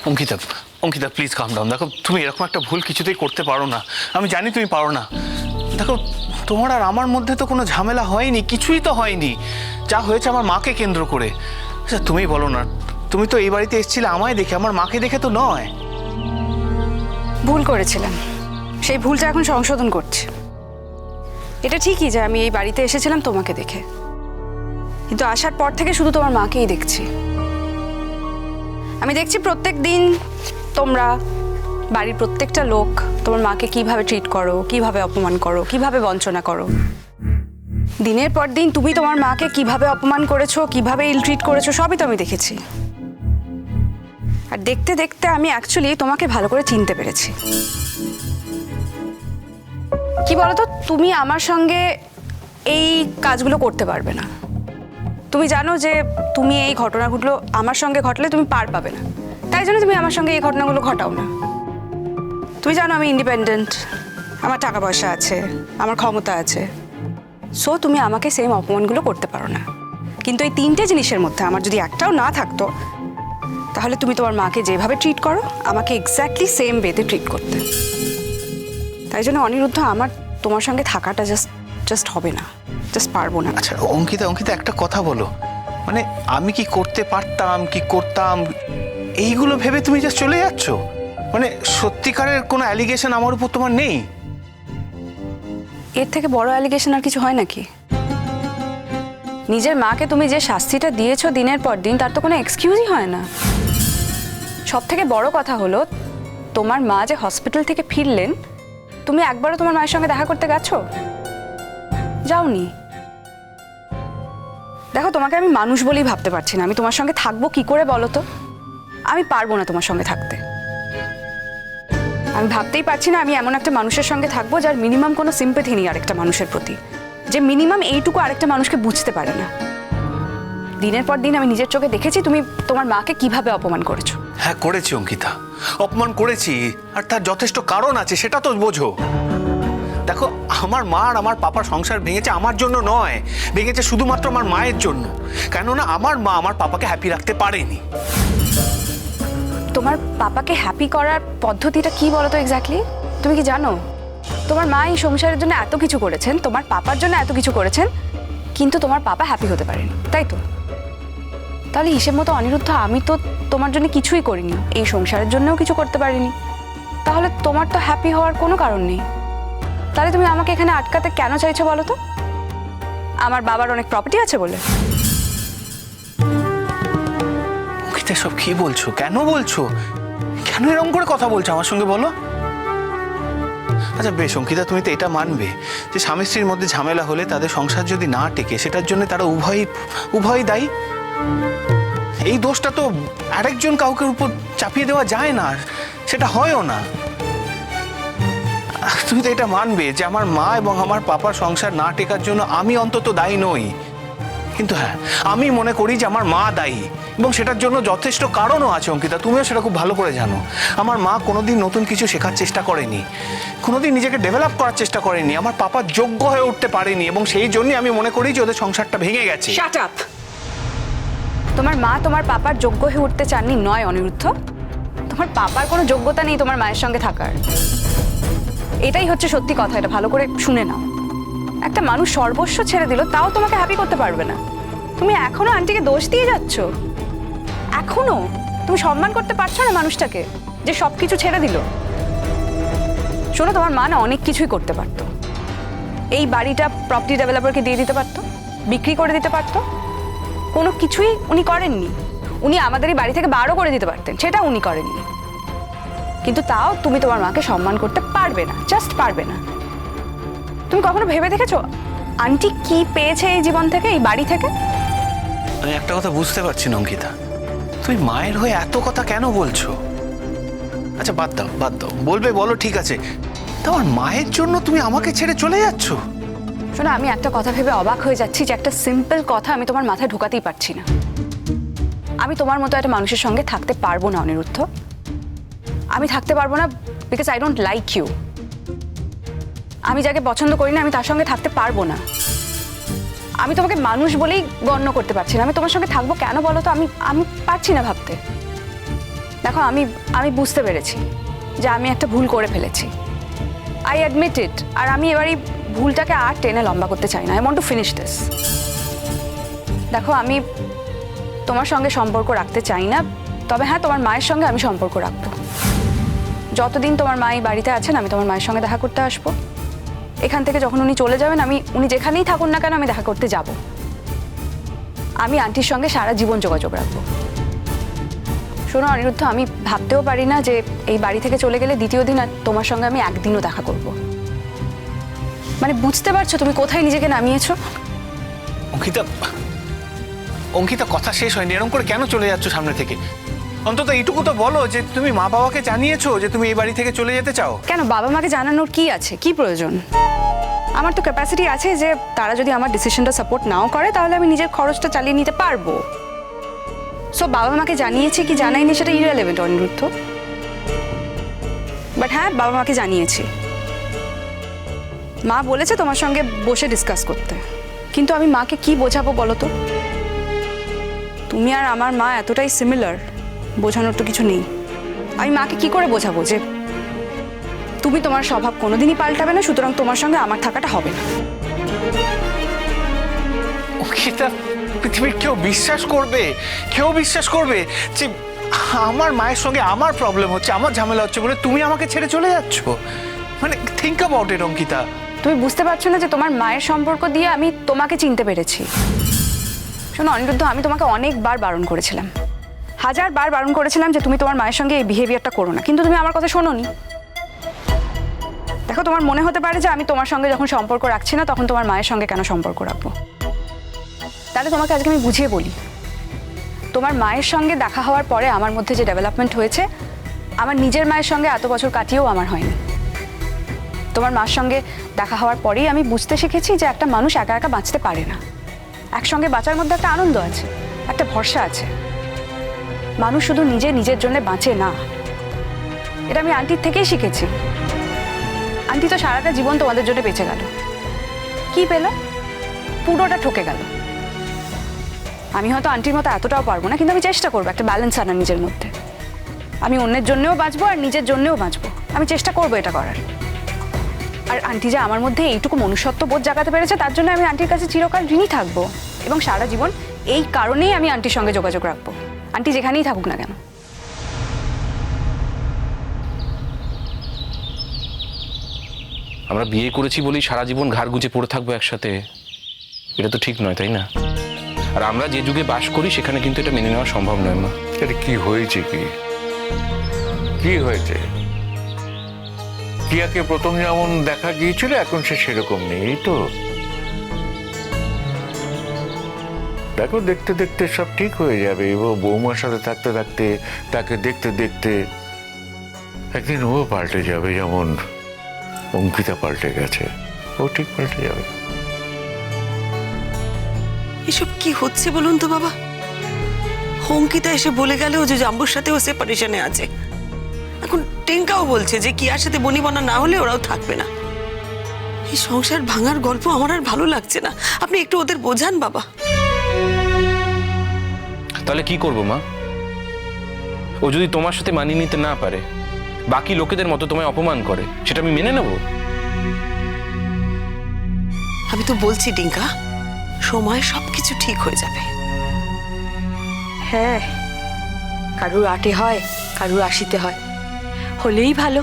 Ankita, Ankita please calm down. দেখো তুমি এরকম একটা ভুল কিছুতেই করতে পারো না, আমি জানি তুমি পারো না। দেখো তোমার আর আমার মধ্যে তো কোনো ঝামেলা হয়নি, কিছুই তো হয়নি। যা হয়েছে আমার মাকে কেন্দ্র করে। আচ্ছা তুমিই বলো না, তুমি তো এই বাড়িতে এসেছিলে আমায় দেখে, আমার মাকে দেখে তো নয়। ভুল করেছিলাম, সেই ভুলটা এখন সংশোধন করছি। এটা ঠিকই যে আমি এই বাড়িতে এসেছিলাম তোমাকে দেখে, কিন্তু আসার পর থেকে শুধু তোমার মাকেই দেখছি। আমি দেখছি প্রত্যেক দিন তোমরা বাড়ির প্রত্যেকটা লোক তোমার মাকে কিভাবে ট্রিট করো, কিভাবে অপমান করো, কিভাবে বঞ্চনা করো। দিনের পর দিন তুমি তোমার মাকে কিভাবে অপমান করেছো, কিভাবে ইল ট্রিট করেছো, সবই তো আমি দেখেছি। আর দেখতে দেখতে আমি অ্যাকচুয়ালি তোমাকে ভালো করে চিনতে পেরেছি। কি বলতো, তুমি আমার সঙ্গে এই কাজগুলো করতে পারবে না। তুমি জানো যে তুমি এই ঘটনাগুলো আমার সঙ্গে ঘটলে তুমি পার পাবে না, তাই জন্য তুমি আমার সঙ্গে এই ঘটনাগুলো ঘটাও না। তুমি জানো আমি ইন্ডিপেন্ডেন্ট, আমার টাকা পয়সা আছে, আমার ক্ষমতা আছে, সো তুমি আমাকে সেম অপমানগুলো করতে পারো না। কিন্তু এই তিনটে জিনিসের মধ্যে আমার যদি একটাও না থাকতো, তাহলে তুমি তোমার মাকে যেভাবে ট্রিট করো আমাকে এক্স্যাক্টলি সেম ওয়েতে ট্রিট করতে। তাই জন্য অনিরুদ্ধ, আমার তোমার সঙ্গে থাকাটা জাস্ট হবে না, জাস্ট পারবো না। আচ্ছা অঙ্কিতা, অঙ্কিতা একটা কথা বলো, মানে আমি কি করতে পারতাম, কি করতাম, এইগুলো ভেবে তুমি জাস্ট চলে যাচ্ছ? মানে সত্যিকারের কোনো অ্যালিগেশন আমার উপর তোমার নেই? এর থেকে বড় অ্যালিগেশন আর কিছু হয় নাকি? নিজের মাকে তুমি যে শাস্তিটা দিয়েছো দিনের পর দিন, তার তো কোনো এক্সকিউজই হয় না। সব থেকে বড় কথা হলো, তোমার মা যে হসপিটাল থেকে ফিরলেন, তুমি একবারও তোমার মায়ের সঙ্গে দেখা করতে গেছো? যাওনি। দেখো, তোমাকে আমি মানুষ বলেই ভাবতে পারছি না। আমি তোমার সঙ্গে থাকবো কি করে বলো তো? আমি পারবো না তোমার সঙ্গে থাকতে। আমি ভাবতেই পারছি না আমি এমন একটা মানুষের সঙ্গে থাকবো যার মিনিমাম কোনো সিম্প্যাথি নেই আরেকটা মানুষের প্রতি, যে মিনিমাম এইটুকু আরেকটা মানুষকে বুঝতে পারে না। দিনের পর দিন আমি নিজের চোখে দেখেছি তুমি তোমার মাকে কিভাবে অপমান করেছো। হ্যাঁ করেছি অঙ্কিতা, অপমান করেছি, আর তার যথেষ্ট কারণ আছে, সেটা তো বোঝো। দেখো আমার মা আর আমার পাপার সংসার ভেঙেছে আমার জন্য নয়, ভেঙেছে শুধুমাত্র আমার মায়ের জন্য। কেননা আমার মা আমার পাপাকে হ্যাপি রাখতে পারেনি। তোমার পাপাকে হ্যাপি করার পদ্ধতিটা কি বলো তো এক্স্যাক্টলি? তুমি কি জানো তোমার মা এই সংসারের জন্য এত কিছু করেছেন, তোমার পাপার জন্য এত কিছু করেছেন, কিন্তু তোমার পাপা হ্যাপি হতে পারেনি, তাই তো? তাহলে হিসেব মতো অনিরুদ্ধ, আমি তো তোমার জন্য কিছুই করিনি, এই সংসারের জন্যও কিছু করতে পারিনি, তাহলে তোমার তো হ্যাপি হওয়ার কোনো কারণ নেই। তাহলে তুমি আমাকে এখানে আটকাতে কেন চাইছো বলো তো? আমার বাবার অনেক প্রপার্টি আছে বলে? অঙ্কিতা সব কি বলছো, কেন বলছো, কেন এরকম করে কথা বলছো আমার সঙ্গে বলো? আচ্ছা বেশ অঙ্কিতা, তুমি তো এটা মানবে যে স্বামী স্ত্রীর মধ্যে ঝামেলা হলে তাদের সংসার যদি না টেকে, সেটার জন্য তারা উভয়ই দায়ী। এই দোষটা তো আরেকজন কাউকে উপর চাপিয়ে দেওয়া যায় না, সেটা হয়ও না। তুমি তো এটা মানবে যে আমার মা এবং আমার পাপার সংসার না টেকার জন্য আমি অন্তত দায়ী নই। কিন্তু হ্যাঁ, আমি মনে করি যে আমার মা দায়ী, এবং সেটার জন্য যথেষ্ট কারণও আছে অঙ্কিতা, তুমিও সেটা খুব ভালো করে জানো। আমার মা কোনোদিন নতুন কিছু শেখার চেষ্টা করেনি, কোনোদিন নিজেকে ডেভেলপ করার চেষ্টা করেনি, আমার পাপা যোগ্য হয়ে উঠতে পারেনি, এবং সেই জন্যই আমি মনে করি যে ওদের সংসারটা ভেঙে গেছে। Shut up! তোমার মা তোমার পাপার যোগ্য হয়ে উঠতে চাননি নয় অনিরুদ্ধ, তোমার পাপার কোনো যোগ্যতা নেই তোমার মায়ের সঙ্গে থাকার। এটাই হচ্ছে সত্যি কথা, এটা ভালো করে শুনে নাও। একটা মানুষ সর্বস্ব ছেড়ে দিল, তাও তোমাকে হ্যাপি করতে পারবে না। তুমি এখনো আন্টিকে দোষ দিয়ে যাচ্ছ, এখনো তুমি সম্মান করতে পারছো না মানুষটাকে যে সবকিছু ছেড়ে দিল। শোনো, তোমার মা না অনেক কিছুই করতে পারতো। এই বাড়িটা প্রপার্টি ডেভেলপারকে দিয়ে দিতে পারতো, বিক্রি করে দিতে পারতো, কোনো কিছুই উনি করেননি। উনি আমাদের এই বাড়ি থেকে বারও করে দিতে পারতেন, সেটা উনি করেননি। কিন্তু তাও তুমি তোমার মাকে সম্মান করতে পারবে না, জাস্ট পারবে না। তুমি কখনো ভেবে দেখেছো আন্টি কি পেয়েছে এই জীবন থেকে, এই বাড়ি থেকে? আমি একটা কথা বুঝতে পারছি না অঙ্কিতা, তুমি মায়ের হয়ে এত কথা কেন বলছো? আচ্ছা বাদ দাও, বাদ দাও, বলবে বলো, ঠিক আছে। তোমার মায়ের জন্য তুমি আমাকে ছেড়ে চলে যাচ্ছ? শোনো, আমি একটা কথা ভেবে অবাক হয়ে যাচ্ছি যে একটা সিম্পল কথা আমি তোমার মাথায় ঢোকাতেই পারছি না। আমি তোমার মতো একটা মানুষের সঙ্গে থাকতে পারবো না অনিরুদ্ধ, আমি থাকতে পারবো না, because I don't like you. আমি যাকে পছন্দ করি না আমি তার সঙ্গে থাকতে পারবো না। আমি তোমাকে মানুষ বলেই গণ্য করতে পারছি না। আমি তোমার সঙ্গে থাকবো কেন বলো তো? আমি পারছি না ভাবতে। দেখো আমি আমি বুঝতে পেরেছি যে আমি একটা ভুল করে ফেলেছি, আই অ্যাডমিট ইট। আর আমি এবার এই ভুলটাকে আর টেনে লম্বা করতে চাই না। I want to finish this. দেখো আমি তোমার সঙ্গে সম্পর্ক রাখতে চাই না, তবে হ্যাঁ তোমার মায়ের সঙ্গে আমি সম্পর্ক রাখবো। যতদিন তোমার মা এই বাড়িতে আছেন আমি তোমার মায়ের সঙ্গে দেখা করতে আসবো। এখান থেকে যখন উনি চলে যাবেন উনি যেখানেই থাকুন না কেন আমি দেখা করতে যাব। আমি আন্টির সঙ্গে সারা জীবন যোগাযোগ রাখবো। শোনো অনিরুদ্ধ, আমি ভাবতেও পারি না যে এই বাড়ি থেকে চলে গেলে দ্বিতীয় দিন আর তোমার সঙ্গে আমি একদিনও দেখা করব। মানে বুঝতে পারছো তুমি কোথায় নিজেকে নামিয়েছো? অঙ্কিতা, অঙ্কিতা কথা শেষ হয়নি, এরকম করে কেন চলে যাচ্ছ সামনে থেকে? অন্তত এইটুকু তো বলো যে তুমি মা বাবাকে জানিয়েছো যে তুমি এই বাড়ি থেকে চলে যেতে চাও। কেন বাবা মাকে জানানোর কি আছে, কি প্রয়োজন? আমার তো ক্যাপাসিটি আছে যে তারা যদি আমার ডিসিশনটা সাপোর্ট নাও করে তাহলে আমি নিজের খরচটা চালিয়ে নিতে পারবো। সো বাবা মাকে জানিয়েছি কি জানাইনি সেটা ইররিলেভেন্ট অনিরুদ্ধ। বাট হ্যাঁ বাবা মাকে জানিয়েছি। মা বলেছে তোমার সঙ্গে বসে ডিসকাস করতে, কিন্তু আমি মাকে কি বোঝাবো বলো তো? তুমি আর আমার মা এতটাই সিমিলার, বোঝানোর তো কিছু নেই। আমি মাকে কি করে বোঝাবো যে তুমি তোমার স্বভাব কোনোদিনই পাল্টাবে না, সুতরাং তোমার সঙ্গে আমার থাকাটা হবে না? অঙ্কিতা, পৃথিবীর কেউ বিশ্বাস করবে? কেউ বিশ্বাস করবে যে আমার মায়ের সঙ্গে আমার প্রবলেম হচ্ছে, আমার ঝামেলা হচ্ছে বলে তুমি আমাকে ছেড়ে চলে যাচ্ছ? মানে থিঙ্ক অ্যাবাউট ইট অঙ্কিতা। তুমি বুঝতে পারছো না যে তোমার মায়ের সম্পর্ক দিয়ে আমি তোমাকে চিনতে পেরেছি? শোনো অনিরুদ্ধ, আমি তোমাকে অনেকবার বারণ করেছিলাম, 1000 বার বারণ করেছিলাম যে তুমি তোমার মায়ের সঙ্গে এই বিহেভিয়ারটা করো না, কিন্তু তুমি আমার কথা শোনোনি। দেখো তোমার মনে হতে পারে যে আমি তোমার সঙ্গে যখন সম্পর্ক রাখছি না তখন তোমার মায়ের সঙ্গে কেন সম্পর্ক রাখবো। তাহলে তোমাকে আজকে আমি বুঝিয়ে বলি, তোমার মায়ের সঙ্গে দেখা হওয়ার পরে আমার মধ্যে যে ডেভেলপমেন্ট হয়েছে আমার নিজের মায়ের সঙ্গে এত বছর কাটিয়েও আমার হয়নি। তোমার মার সঙ্গে দেখা হওয়ার পরেই আমি বুঝতে শিখেছি যে একটা মানুষ একা একা বাঁচতে পারে না। একসঙ্গে বাঁচার মধ্যে একটা আনন্দ আছে, একটা ভরসা আছে। মানুষ শুধু নিজের জন্য বাঁচে না, এটা আমি আন্টির থেকেই শিখেছি। আন্টি তো সারাটা জীবন তোমাদের জন্য বেঁচে গেল, কি পেল? পুরোটা ঠকে গেল। আমি হয়তো আন্টির মতো এতটাও পারবো না, কিন্তু আমি চেষ্টা করবো একটা ব্যালেন্স আনার নিজের মধ্যে। আমি অন্যের জন্যও বাঁচবো আর নিজের জন্যও বাঁচবো, আমি চেষ্টা করবো এটা করার। আর আন্টি যে আমার মধ্যে এইটুকু মনুষ্যত্ব বোধ জাগাতে পেরেছে তার জন্য আমি আন্টির কাছে চিরকাল ঋণী থাকবো, এবং সারা জীবন এই কারণেই আমি আন্টির সঙ্গে যোগাযোগ রাখবো, আন্টি যেখানেই থাকুক না কেন। আমরা বিয়ে করেছি বলেই সারা জীবন ঘাড় গুঁজে পড়ে থাকবো একসাথে, এটা তো ঠিক নয়, তাই না? আর আমরা যে যুগে বাস করি সেখানে কিন্তু এটা মেনে নেওয়া সম্ভব নয়। মা, এটা কি হয়েছে? কি হয়েছে? টিয়াকে প্রথম যেমন দেখা গিয়েছিল এখন সে সেরকম নেই, এই তো। দেখো দেখতে দেখতে সব ঠিক হয়ে যাবে। ও বৌমার সাথে থাকতে থাকতে, তাকে দেখতে দেখতে একদিন ও পাল্টে যাবে, যেমন অঙ্কিতা পাল্টে গেছে। ও ঠিক পাল্টে যাবে। এসব কি হচ্ছে বলুন তো বাবা? অঙ্কিতা এসে বলে গেল যে জাম্বুর সাথে ও সেপারেশনে আছে। এখন টিঙ্কাও বলছে যে কিয়ার সাথে বনিবনা না হলে ওরাও থাকবে না। এই সংসার ভাঙার গল্প আমার আর ভালো লাগছে না। আপনি একটু ওদের বোঝান বাবা। তাহলে কি করবো মা? ও যদি তোমার সাথে মানিয়ে নিতে না পারে, বাকি লোকেদের মতো তোমায় অপমান করে, সেটা আমি মেনে নেব? আমি তো বলছি টিঙ্কা, সময় সবকিছু ঠিক হয়ে যাবে। হ্যাঁ, কারুর 8-এ হয়, কারুর 80-তে হয়, হলেই ভালো।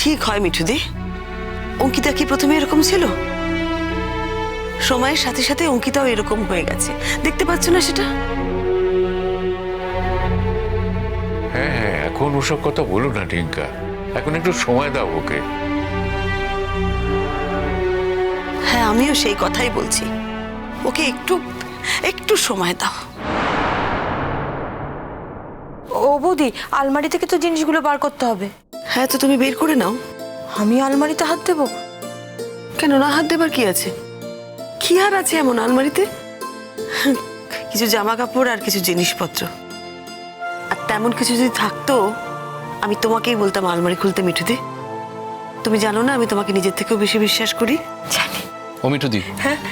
ঠিক হয় মিঠুদি। অঙ্কিতা কি প্রথমে এরকম ছিল? সময়ের সাথে সাথে অঙ্কিতাও এরকম হয়ে গেছে, দেখতে পাচ্ছ না সেটা? হ্যাঁ হ্যাঁ, এখন ওসব কথা বলো না টিঙ্কা, এখন একটু সময় দাও ওকে। হ্যাঁ, আমিও সেই কথাই বলছি, ওকে একটু একটু সময় দাও। ও বৌদি, আলমারি থেকে তো জিনিসগুলো বার করতে হবে। হ্যাঁ, তো তুমি বের করে নাও। আমি আলমারিতে হাত দেবো? কেন না, হাত দেবার কি আছে? কি আর আছে এমন আলমারিতে? কিছু জামা কাপড় আর কিছু জিনিসপত্র। আর তেমন কিছু যদি থাকতো আমি তোমাকেই বলতাম আলমারি খুলতে মিঠুদি। তুমি জানো না আমি তোমাকে নিজের থেকেও বেশি বিশ্বাস করি। জানি, ও মিঠুদি,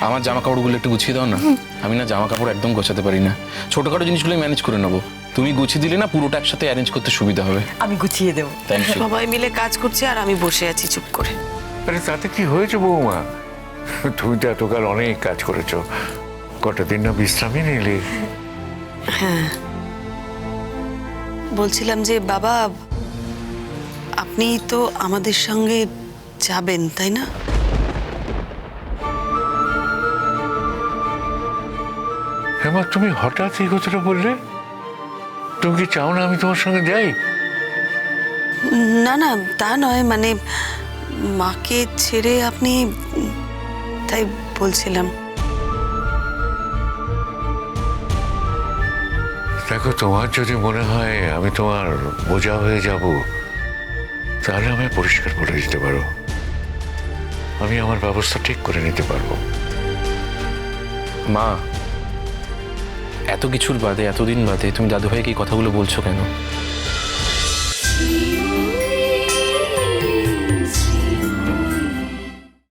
আমার জামা কাপড়গুলো একটু গুছিয়ে দাও না। আমি না জামা কাপড় একদম গোছাতে পারি না, ছোটখাটো জিনিসগুলো ম্যানেজ করে নেবো। তুমি গুছিয়ে দিলে না পুরোটা একসাথে অ্যারেঞ্জ করতে সুবিধা হবে। আমি গুছিয়ে দেবো। Thank you. সবাই মিলে কাজ করছে আর আমি বসে আছি চুপ করে। আরে তাতে কি হয়েছে বৌমা? তুমি তো এতকাল অনেক কাজ করেছো, কটা দিন না বিশ্রামই নিলে। বলছিলাম যে বাবা, আপনি তো আমাদের সঙ্গে যাবেন তাই না? হেমা, তুমি হঠাৎ এই কথাটা বললে? তুমি কি চাও না আমি তোমার সঙ্গে যাই? না না, তা নয়, মানে মাকে ছেড়ে আপনি, তাই বলছিলাম। দেখো, তোমার যদি মনে হয় আমি তোমার বোঝা হয়ে যাব, তাহলে আমি পরিষ্কার করে দিতে পারো। আমি আমার ব্যবস্থা ঠিক করে নিতে পারবো। মা, এত কিছুর বাদে, এতদিন বাদে তুমি দাদু ভাইকে এই কথাগুলো বলছো কেন?